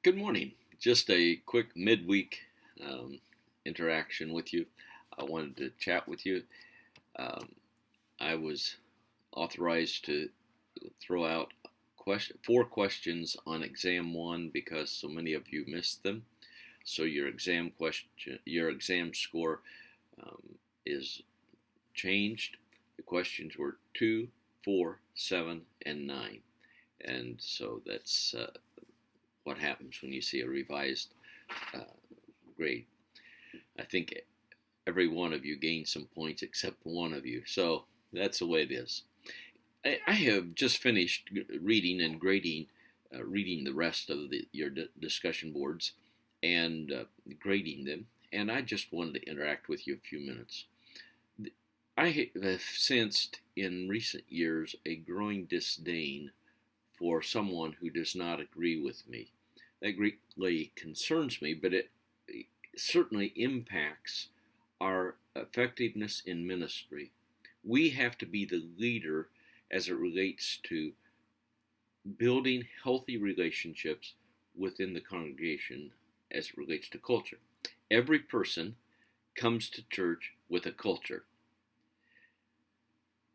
Good morning. Just a quick midweek um, interaction with you. I wanted to chat with you. Um, I was authorized to throw out four questions on exam one because so many of you missed them. So your exam score is changed. The questions were 2, 4, 7, and 9. And so that's what happens when you see a revised uh, grade. I think every one of you gained some points except one of you. So that's the way it is. I have just finished reading and grading, reading the rest of your discussion boards and grading them. And I just wanted to interact with you a few minutes. I have sensed in recent years a growing disdain for someone who does not agree with me. That greatly concerns me, but it certainly impacts our effectiveness in ministry. We have to be the leader as it relates to building healthy relationships within the congregation as it relates to culture. Every person comes to church with a culture.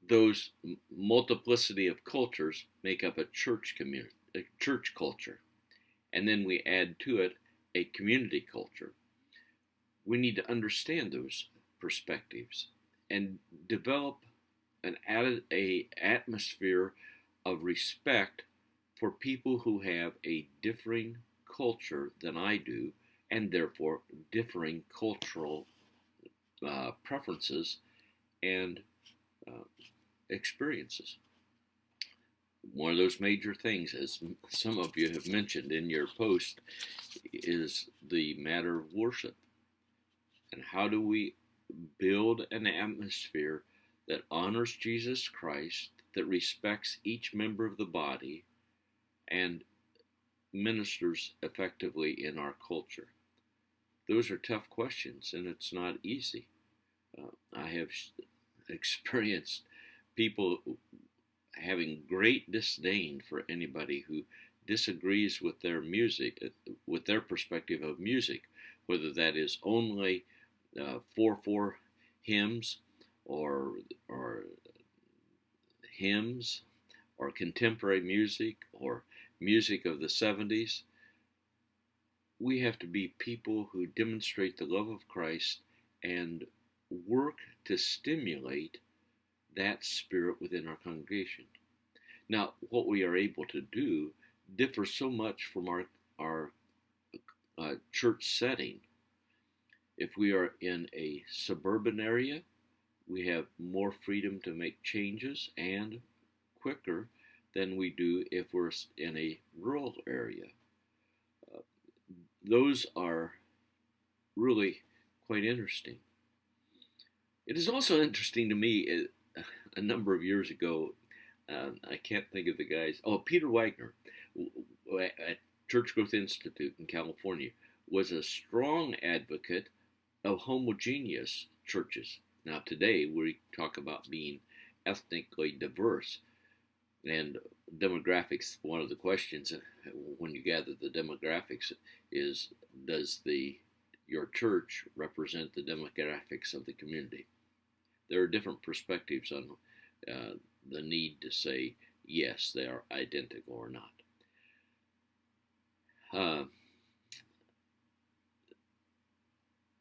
Those multiplicity of cultures make up a church community, a church culture. And then we add to it a community culture. We need to understand those perspectives and develop an atmosphere of respect for people who have a differing culture than I do, and therefore differing cultural preferences and uh, experiences. One of those major things, as some of you have mentioned in your post, is the matter of worship. And how do we build an atmosphere that honors Jesus Christ, that respects each member of the body, and ministers effectively in our culture? Those are tough questions, and it's not easy. I have experienced people having great disdain for anybody who disagrees with their music, with their perspective of music, whether that is only 4/4 hymns or hymns or contemporary music or music of the 70s. We have to be people who demonstrate the love of Christ and work to stimulate that spirit within our congregation. Now, what we are able to do differs so much from our church setting. If we are in a suburban area, we have more freedom to make changes and quicker than we do if we're in a rural area. Uh, those are really quite interesting. It is also interesting to me, a number of years ago, I can't think of the guy's, Peter Wagner at Church Growth Institute in California was a strong advocate of homogeneous churches. Now, today we talk about being ethnically diverse, and demographics. One of the questions when you gather the demographics is, does your church represent the demographics of the community? There are different perspectives on the need to say yes, they are identical or not.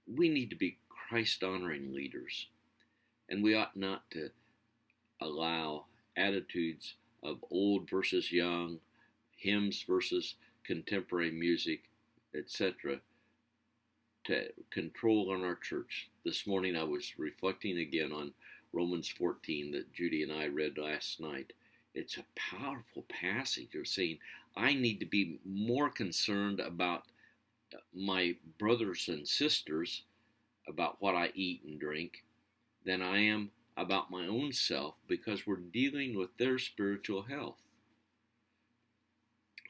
We need to be Christ honoring leaders, and we ought not to allow attitudes of old versus young, hymns versus contemporary music, etc., to control on our church. This morning I was reflecting again on Romans 14 that Judy and I read last night. It's a powerful passage of saying I need to be more concerned about my brothers and sisters, about what I eat and drink, than I am about my own self, because we're dealing with their spiritual health.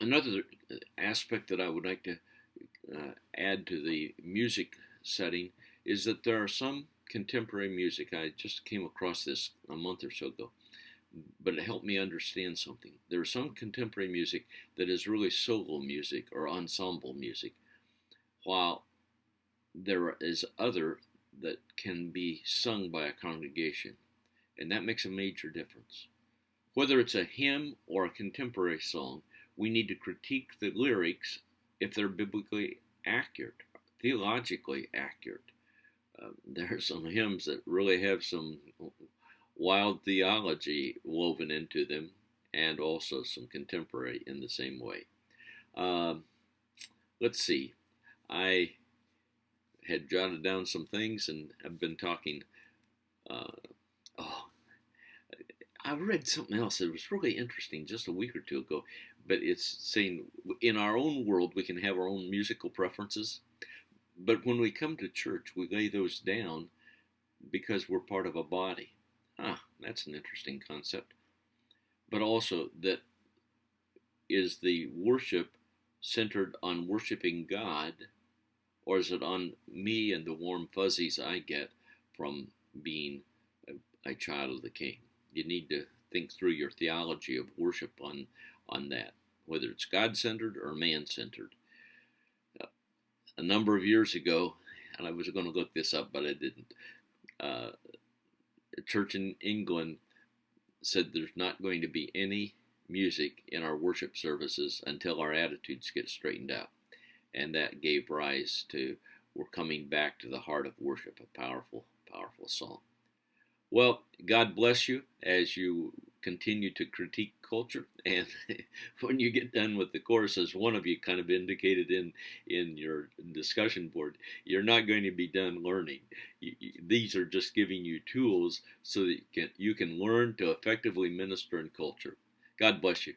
Another aspect that I would like to add to the music setting is that there are some contemporary music. I just came across this a month or so ago. but it helped me understand something. There's some contemporary music that is really solo music or ensemble music, while there is other that can be sung by a congregation, and that makes a major difference. Whether it's a hymn or a contemporary song, we need to critique the lyrics if they're biblically accurate, theologically accurate. There are some hymns that really have some wild theology woven into them, and also some contemporary in the same way. Um, let's see. I had jotted down some things and have been talking. Uh, oh, I read something else that was really interesting just a week or two ago, but it's saying in our own world we can have our own musical preferences, but when we come to church we lay those down because we're part of a body. That's an interesting concept. But also, that is the worship centered on worshiping God, or is it on me and the warm fuzzies I get from being a child of the King? You need to think through your theology of worship on that, whether it's God-centered or man-centered. A number of years ago, and I was going to look this up, but I didn't, a church in England said there's not going to be any music in our worship services until our attitudes get straightened out. And that gave rise to "We're Coming Back to the Heart of Worship," a powerful, powerful song. Well, God bless you as you continue to critique culture. And when you get done with the course, as one of you kind of indicated in your discussion board, you're not going to be done learning. These are just giving you tools so that you can learn to effectively minister in culture. God bless you.